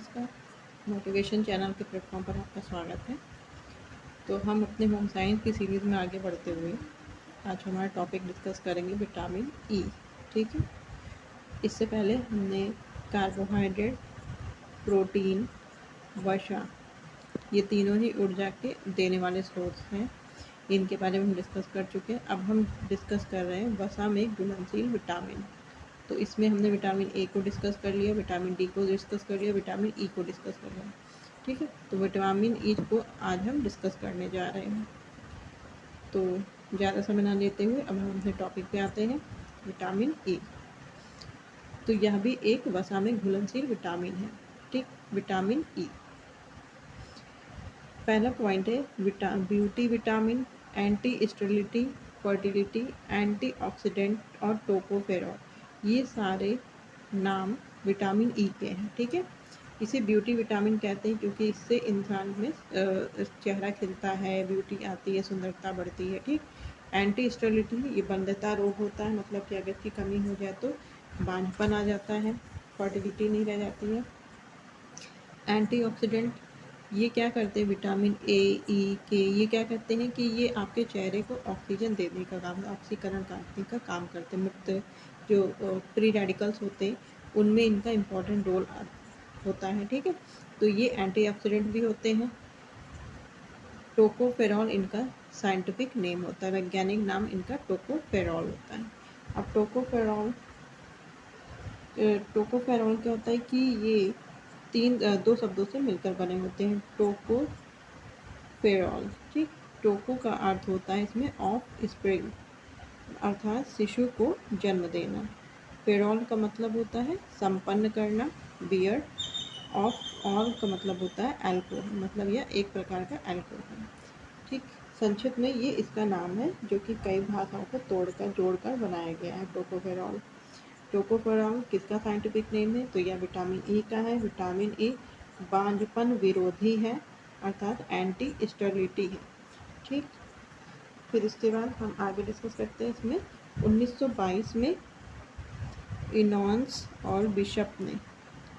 नमस्कार, motivation channel के platform पर आपका स्वागत है। तो हम अपने होम साइंस की सीरीज़ में आगे बढ़ते हुए आज हमारा टॉपिक डिस्कस करेंगे विटामिन ई। ठीक है, इससे पहले हमने कार्बोहाइड्रेट, प्रोटीन, वसा, ये तीनों ही ऊर्जा के देने वाले स्रोत हैं, इनके बारे में हम डिस्कस कर चुके हैं। अब हम डिस्कस कर रहे हैं वसा में घुलनशील विटामिन। तो इसमें हमने विटामिन ए को डिस्कस कर लिया, विटामिन डी को डिस्कस कर लिया, विटामिन ई को डिस्कस कर लिया। ठीक है, तो विटामिन ई को आज हम डिस्कस करने जा रहे हैं। तो ज़्यादा समय ना लेते हुए अब हम अपने टॉपिक पे आते हैं, विटामिन ई। तो यह भी एक वसा में घुलनशील विटामिन है। ठीक, विटामिन ई पहला पॉइंट है beauty vitamin, anti sterility, fertility, antioxidant और टोकोफेरॉल, ये सारे नाम विटामिन ई के हैं। ठीक है, इसे ब्यूटी विटामिन कहते हैं क्योंकि इससे इंसान में चेहरा खिलता है, ब्यूटी आती है, सुंदरता बढ़ती है। ठीक, एंटी स्टेरिलिटी, ये बंधता रोग होता है, मतलब कि अगर इसकी कमी हो जाए तो बांझपन आ जाता है, फर्टिलिटी नहीं रह जाती है। एंटीऑक्सीडेंट, ये क्या करते हैं, विटामिन ए, ई, के, ये क्या करते हैं कि ये आपके चेहरे को ऑक्सीजन देने का काम, ऑक्सीकरण करने का काम करते हैं। मुक्त जो फ्री रेडिकल्स होते हैं उनमें इनका इम्पोर्टेंट रोल होता है। ठीक है, तो ये एंटीऑक्सीडेंट भी होते हैं। टोकोफेरॉल इनका साइंटिफिक नेम होता है, वैज्ञानिक नाम इनका टोकोफेरॉल होता है। अब टोकोफेरॉल क्या होता है कि ये दो शब्दों से मिलकर बने होते हैं, टोकोफेरॉल। ठीक, टोको का अर्थ होता है इसमें ऑफ स्प्रिंग, अर्थात शिशु को जन्म देना। फेरॉल का मतलब होता है संपन्न करना, बियर। ऑफ ऑल का मतलब होता है अल्कोहल, मतलब यह एक प्रकार का अल्कोहल। ठीक, संक्षिप्त में ये इसका नाम है जो कि कई भाषाओं को जोड़कर बनाया गया है, टोकोफेरॉल। टोकोफेरॉल किसका साइंटिफिक नेम है, तो यह विटामिन ई का है। विटामिन ई बांझपन विरोधी है, अर्थात एंटी स्टेरिलिटी है। ठीक, फिर इसके बाद हम आगे डिस्कस करते हैं। इसमें 1922 में इनॉन्स और बिशप ने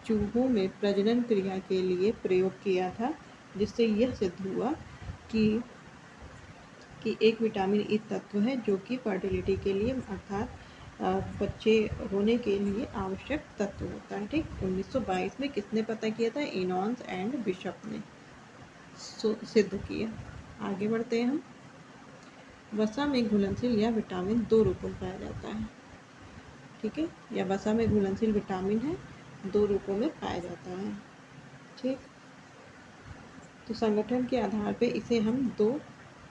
चूहों में प्रजनन क्रिया के लिए प्रयोग किया था, जिससे यह सिद्ध हुआ कि एक विटामिन ई तत्व है जो कि फर्टिलिटी के लिए, अर्थात बच्चे होने के लिए आवश्यक तत्व होता है। ठीक, 1922 में किसने पता किया था, इनॉन्स एंड बिशप ने सिद्ध किया। आगे बढ़ते हैं हम। वसा में घुलनशील यह विटामिन दो रूपों में पाया जाता है। ठीक है, यह वसा में घुलनशील विटामिन है, दो रूपों में पाया जाता है। ठीक, तो संगठन के आधार पे इसे हम दो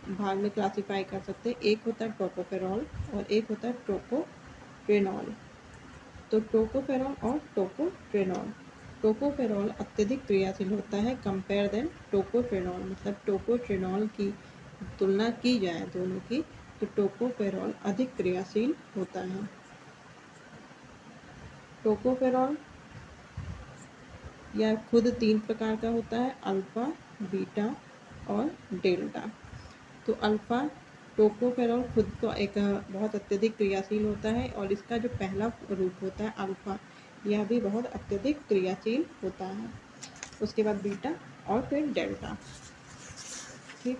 भाग में क्लासिफाई कर सकते हैं। एक होता है टोकोफेरॉल और एक होता है टोकोट्रेनॉल। तो टोकोफेरॉल और टोकोट्रेनॉल, टोकोफेरॉल अत्यधिक क्रियाशील होता है कंपेयर देन टोकोट्रेनॉल, मतलब टोकोट्रेनॉल की तुलना की जाए दोनों की तो टोकोफेरॉल अधिक क्रियाशील होता है। टोकोफेरॉल यह खुद तीन प्रकार का होता है, अल्फा, बीटा और डेल्टा। तो अल्फा टोकोफेरॉल खुद को एक बहुत अत्यधिक क्रियाशील होता है और इसका जो पहला रूप होता है अल्फा, यह भी बहुत अत्यधिक क्रियाशील होता है। उसके बाद बीटा और फिर डेल्टा। ठीक,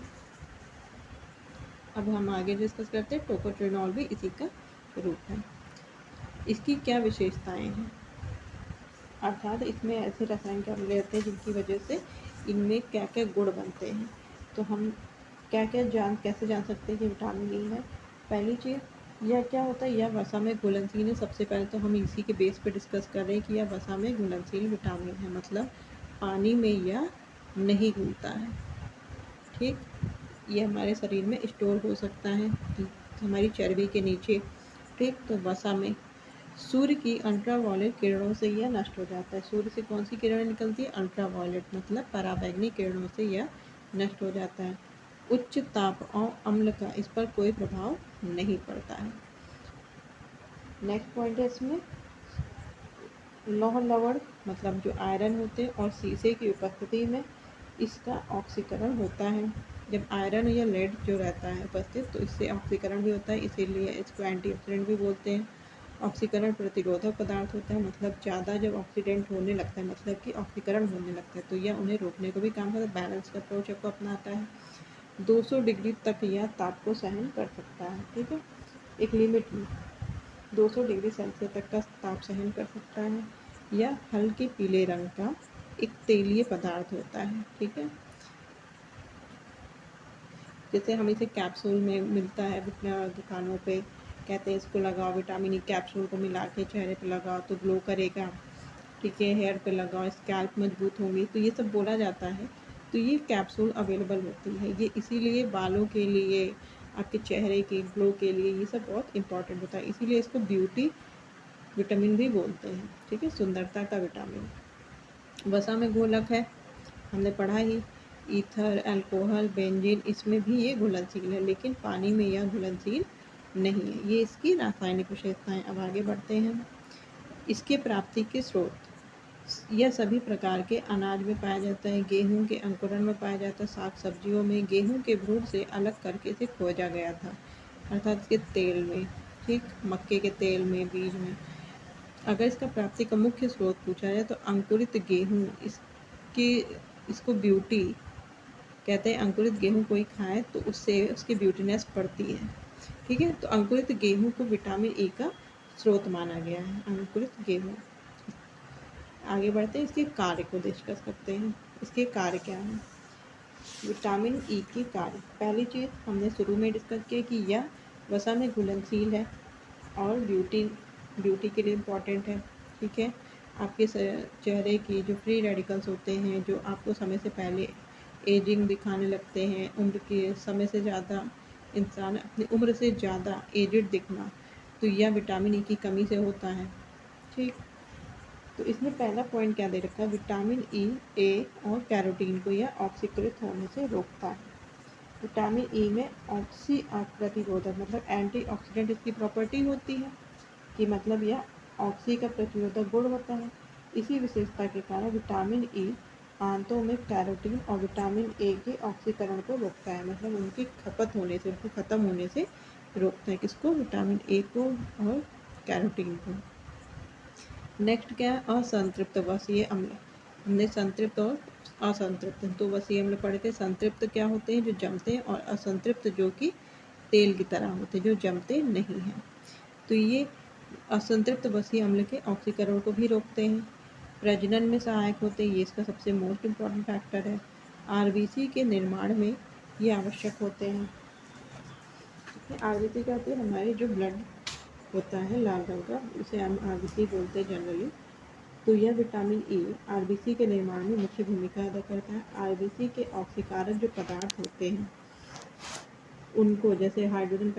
अब हम आगे डिस्कस करते हैं। टोकोट्रेनॉल भी इसी का रूप है। इसकी क्या विशेषताएं हैं, अर्थात इसमें ऐसे रसायन क्या मिले रहते हैं जिनकी वजह से इनमें क्या क्या गुण बनते हैं। तो हम कैसे जान सकते हैं कि विटामिन ई है। पहली चीज़, यह क्या होता है, यह वसा में घुलनशील है। सबसे पहले तो हम इसी के बेस पे डिस्कस कर रहे हैं कि यह वसा में घुलनशील विटामिन है, मतलब पानी में यह नहीं घुलता है। ठीक, ये हमारे शरीर में स्टोर हो सकता है हमारी चर्बी के नीचे। ठीक, तो वसा में सूर्य की अल्ट्रावायलेट किरणों से यह नष्ट हो जाता है। सूर्य से कौन सी किरणें निकलती है, अल्ट्रावायलेट, मतलब पराबैंगनी किरणों से यह नष्ट हो जाता है। उच्च ताप और अम्ल का इस पर कोई प्रभाव नहीं पड़ता है। नेक्स्ट पॉइंट है इसमें लौह लवण, मतलब जो आयरन होते हैं और सीसे की उपस्थिति में इसका ऑक्सीकरण होता है। जब आयरन या लेड जो रहता है उपस्थित तो इससे ऑक्सीकरण भी होता है, इसीलिए इसको एंटीऑक्सीडेंट भी बोलते हैं। ऑक्सीकरण प्रतिरोधक पदार्थ होता है, मतलब ज़्यादा जब ऑक्सीडेंट होने लगता है, मतलब कि ऑक्सीकरण होने लगता है, तो यह उन्हें रोकने को भी काम करता है। बैलेंस्ड अप्रोच को अपनाता है। 200 डिग्री तक यह ताप को सहन कर सकता है, ठीक है, एक लिमिट में 200 डिग्री सेल्सियस तक का ताप सहन कर सकता है। यह हल्के पीले रंग का एक तेलीय पदार्थ होता है, ठीक है। जैसे हम इसे कैप्सूल में मिलता है दुकानों पे, कहते हैं इसको लगाओ, विटामिन ई कैप्सूल को मिला के चेहरे पे लगाओ तो ग्लो करेगा, ठीक है, हेयर पे लगाओ स्कैल्प मजबूत होंगी, तो ये सब बोला जाता है। तो ये कैप्सूल अवेलेबल होती है, ये इसीलिए बालों के लिए, आपके चेहरे के ग्लो के लिए ये सब बहुत इंपॉर्टेंट होता है, इसीलिए इसको ब्यूटी विटामिन भी बोलते हैं, ठीक है, सुंदरता का विटामिन। वसा में घोलक है, हमने पढ़ा ही, ईथर, अल्कोहल, बेंजीन, इसमें भी ये घुलनशील है, लेकिन पानी में यह घुलनशील नहीं है। ये इसकी रासायनिक विशेषताएं। अब आगे बढ़ते हैं। इसके प्राप्ति के स्रोत, यह सभी प्रकार के अनाज में पाया जाता है। गेहूं के अंकुरण में पाया जाता है, साग सब्जियों में। गेहूं के भ्रूण से अलग करके इसे खोजा गया था, अर्थात इसके तेल में, ठीक, मक्के के तेल में, बीज में। अगर इसका प्राप्ति का मुख्य स्रोत पूछा जाए तो अंकुरित गेहूं, इसको ब्यूटी कहते हैं। अंकुरित गेहूं कोई खाए तो उससे उसकी ब्यूटीनेस बढ़ती है, ठीक है। तो अंकुरित गेहूं को विटामिन ई का स्रोत माना गया है, अंकुरित गेहूं। आगे बढ़ते हैं, इसके कार्य को डिस्कस करते हैं। इसके कार्य क्या हैं? विटामिन ई के कार्य, पहली चीज़ हमने शुरू में डिस्कस किया कि यह वसा में घुलनशील है और ब्यूटी के लिए इम्पॉर्टेंट है, ठीक है। आपके चेहरे की जो फ्री रेडिकल्स होते हैं, जो आपको समय से पहले एजिंग दिखाने लगते हैं, उम्र के समय से ज़्यादा, इंसान अपनी उम्र से ज़्यादा एजिड दिखना, तो यह विटामिन ई की कमी से होता है, ठीक। तो इसमें पहला पॉइंट क्या दे रखा है, विटामिन ई, ए और कैरोटीन को यह ऑक्सीकृत होने से रोकता है। विटामिन ई में ऑक्सी प्रतिरोधक मतलब एंटीऑक्सीडेंट इसकी प्रॉपर्टी होती है, कि मतलब यह ऑक्सी का प्रतिरोधक गुण होता है। इसी विशेषता के कारण विटामिन ई आंतों में कैरोटीन और विटामिन ए के ऑक्सीकरण को रोकता है, मतलब उनकी खपत होने से, उनको खत्म होने से रोकता है। किसको? विटामिन ए को और कैरोटीन को। नेक्स्ट क्या है? असंतृप्त वसीय अम्ल। हमने संतृप्त और असंतृप्त तो वसीय अम्ल पढ़े थे। संतृप्त क्या होते हैं? जो जमते हैं, और असंतृप्त जो कि तेल की तरह होते हैं, जो जमते नहीं हैं। तो ये असंतृप्त वसीय अम्ल के ऑक्सीकरण को भी रोकते हैं, प्रजनन में सहायक होते हैं, ये इसका सबसे मोस्ट इम्पॉर्टेंट फैक्टर है। आरबीसी के निर्माण में ये आवश्यक होते हैं। आरबीसी क्या होती है? हमारे जो ब्लड होता है लाल रंग का, उसे हम आरबीसी बोलते हैं जनरली। तो यह विटामिन ई आरबीसी के निर्माण में मुख्य भूमिका अदा करता है। आरबीसी के ऑक्सीकारक जो पदार्थ होते हैं उनको, जैसे हाइड्रोजन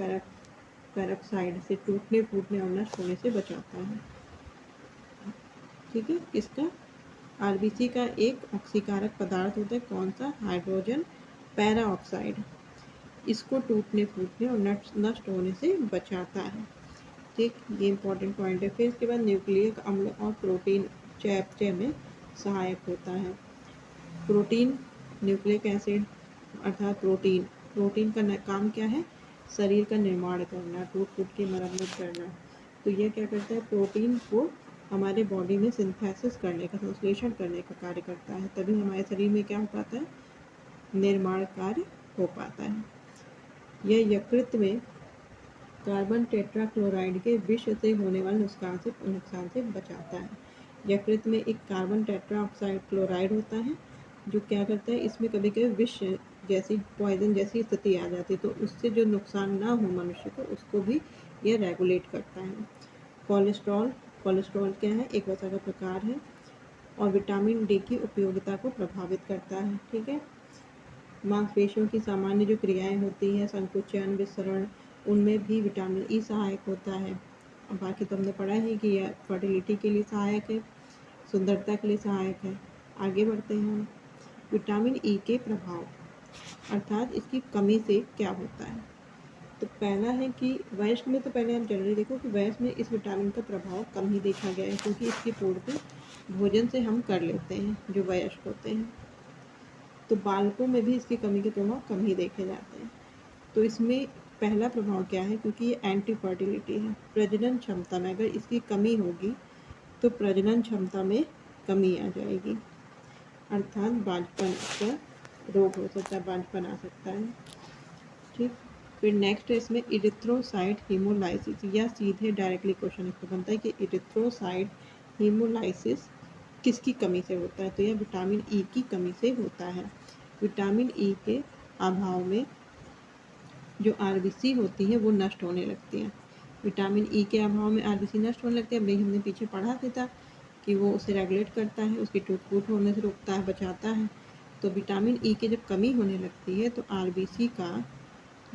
पेरोक्साइड से टूटने फूटने और नष्ट होने से बचाता है, ठीक है। किसका? आरबीसी का एक ऑक्सीकारक पदार्थ होता है, कौन सा? Hydrogen peroxide. इसको टूटने फूटने और नष्ट होने से बचाता है, ठीक। ये इंपॉर्टेंट पॉइंट है। फिर इसके बाद न्यूक्लियक अम्ल और प्रोटीन चयापचय में सहायक होता है। प्रोटीन, न्यूक्लिक एसिड अर्थात प्रोटीन का काम क्या है? शरीर का निर्माण करना, टूट फूट की मरम्मत करना। तो यह क्या करता है? प्रोटीन को हमारे बॉडी में सिंथेसिस करने का, संश्लेषण करने का कार्य करता है, तभी हमारे शरीर में क्या हो पाता है? निर्माण कार्य हो पाता है। यह यकृत में कार्बन टेट्राक्लोराइड के विष से होने वाले नुकसान से बचाता है। यकृत में एक कार्बन टेट्राऑक्साइड क्लोराइड होता है, जो क्या करता है? इसमें कभी कभी विष जैसी, पॉइजन जैसी स्थिति आ जाती है, तो उससे जो नुकसान ना हो मनुष्य को, उसको भी यह रेगुलेट करता है। कोलेस्ट्रॉल क्या है? एक वसा का प्रकार है, और विटामिन डी की उपयोगिता को प्रभावित करता है, ठीक है। मांसपेशियों की सामान्य जो क्रियाएं होती हैं, संकुचन, विसरण, उनमें भी विटामिन ई सहायक होता है। अब बाकी तो हमने पढ़ा है कि यह फर्टिलिटी के लिए सहायक है, सुंदरता के लिए सहायक है। आगे बढ़ते हैं हम। विटामिन ई के प्रभाव, अर्थात इसकी कमी से क्या होता है। तो पहला है कि वयस्क में, तो पहले हम जनरली देखो कि वयस्क में इस विटामिन का प्रभाव कम ही देखा गया है, क्योंकि इसकी पूर्ति भोजन से हम कर लेते हैं जो वयस्क होते हैं। तो बालकों में भी इसकी कमी के प्रभाव कम ही देखे जाते हैं। तो इसमें पहला प्रभाव क्या है, क्योंकि ये एंटी फर्टिलिटी है, प्रजनन क्षमता में अगर इसकी कमी होगी तो प्रजनन क्षमता में कमी आ जाएगी, अर्थात बांझपन का रोग हो सकता है, बांझपन आ सकता है। ठीक, फिर नेक्स्ट है इसमें इरिथ्रोसाइट हीमोलाइसिस, या सीधे डायरेक्टली क्वेश्चन इसको बनता है कि इरिथ्रोसाइट हीमोलाइसिस किसकी कमी से होता है, तो यह विटामिन ई की कमी से होता है। विटामिन ई के अभाव में जो आरबीसी होती है वो नष्ट होने लगती हैं। विटामिन ई के अभाव में आरबीसी नष्ट होने लगती है। भाई हमने पीछे पढ़ा था कि वो उसे रेगुलेट करता है, उसकी टूट-फूट होने से रोकता है, बचाता है। तो विटामिन ई की जब कमी होने लगती है तो आरबीसी का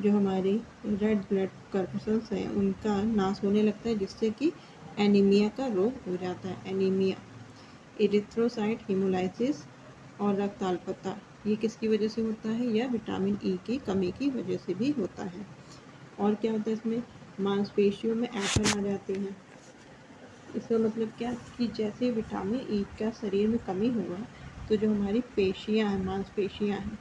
जो हमारी रेड ब्लड कर्पसल्स हैं उनका नाश होने लगता है, जिससे कि एनीमिया का रोग हो जाता है। एनीमिया, इरिथ्रोसाइट हीमोलाइसिस और रक्त अल्पता, ये किसकी वजह से होता है, या विटामिन ई की कमी की वजह से भी होता है। और क्या होता है इसमें, मांसपेशियों में ऐंठन आ जाती है। इसका मतलब क्या कि जैसे विटामिन ई का शरीर में कमी होगा तो जो हमारी पेशियां हैं, मांसपेशियां हैं,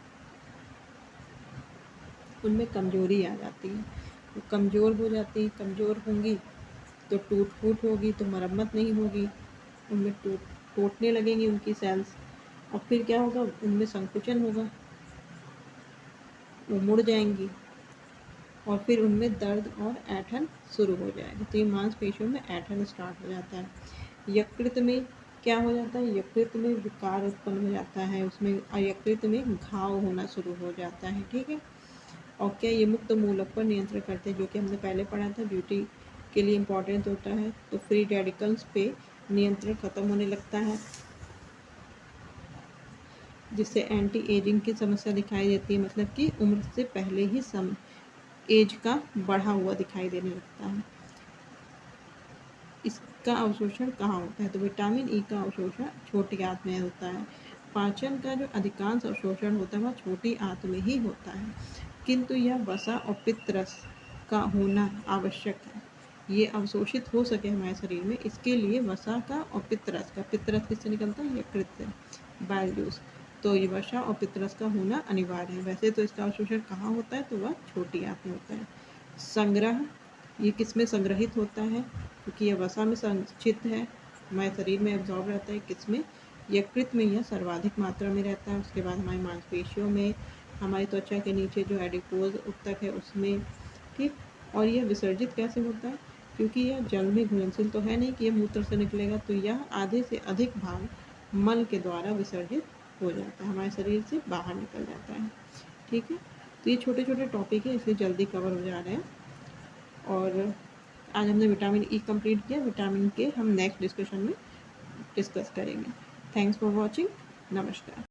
उनमें कमजोरी आ जाती है। वो कमज़ोर हो जाती है, कमज़ोर होंगी तो टूट फूट होगी, तो मरम्मत नहीं होगी, उनमें टूटने लगेंगी उनकी सेल्स, और फिर क्या होगा, उनमें संकुचन होगा, वो मुड़ जाएंगी और फिर उनमें दर्द और ऐंठन शुरू हो जाएगा। तो ये मांसपेशियों में ऐंठन स्टार्ट हो जाता है। यकृत में क्या हो जाता है, यकृत में विकार उत्पन्न हो जाता है, उसमें यकृत में घाव होना शुरू हो जाता है। ठीक है, और क्या ये मुक्त मूलक पर नियंत्रण करते हैं, जो कि हमने पहले पढ़ा था, ब्यूटी के लिए इम्पॉर्टेंट होता है। तो फ्री रेडिकल्स पे नियंत्रण खत्म होने लगता है, जिससे एंटी एजिंग की समस्या दिखाई देती है, मतलब कि उम्र से पहले ही एज का बढ़ा हुआ दिखाई देने लगता है। इसका अवशोषण कहाँ होता है, तो विटामिन ई का अवशोषण छोटी आंत में होता है। पाचन का जो अधिकांश अवशोषण होता है वह छोटी आंत में ही होता है, किंतु यह वसा और पित्तरस का होना आवश्यक है। ये अवशोषित हो सके हमारे शरीर में, इसके लिए वसा का और पित्तरस का, पित्तरस किससे निकलता है, यकृत से, बाइल जूस, तो ये वसा और पित्तरस का होना अनिवार्य है। वैसे तो इसका अवशोषण कहाँ होता है, तो वह छोटी आंत में होता है। संग्रह, ये किस में संग्रहित होता है, क्योंकि यह वसा में संचित है, हमारे शरीर में एब्जॉर्ब रहता है, किसमें, यकृत में यह सर्वाधिक मात्रा में रहता है। उसके बाद हमारी मांसपेशियों में, हमारी त्वचा के नीचे जो एडिपोज ऊतक है उसमें। ठीक, और यह विसर्जित कैसे होता है, क्योंकि यह जल में घुलनशील तो है नहीं कि यह मूत्र से निकलेगा, तो यह आधे से अधिक भाग मल के द्वारा विसर्जित हो जाता है, हमारे शरीर से बाहर निकल जाता है। ठीक है, तो ये छोटे छोटे टॉपिक है, इसलिए जल्दी कवर हो जा रहे हैं। और आज हमने विटामिन ई कंप्लीट किया, विटामिन के हम नेक्स्ट डिस्कशन में डिस्कस करेंगे। थैंक्स फॉर वॉचिंग, नमस्कार।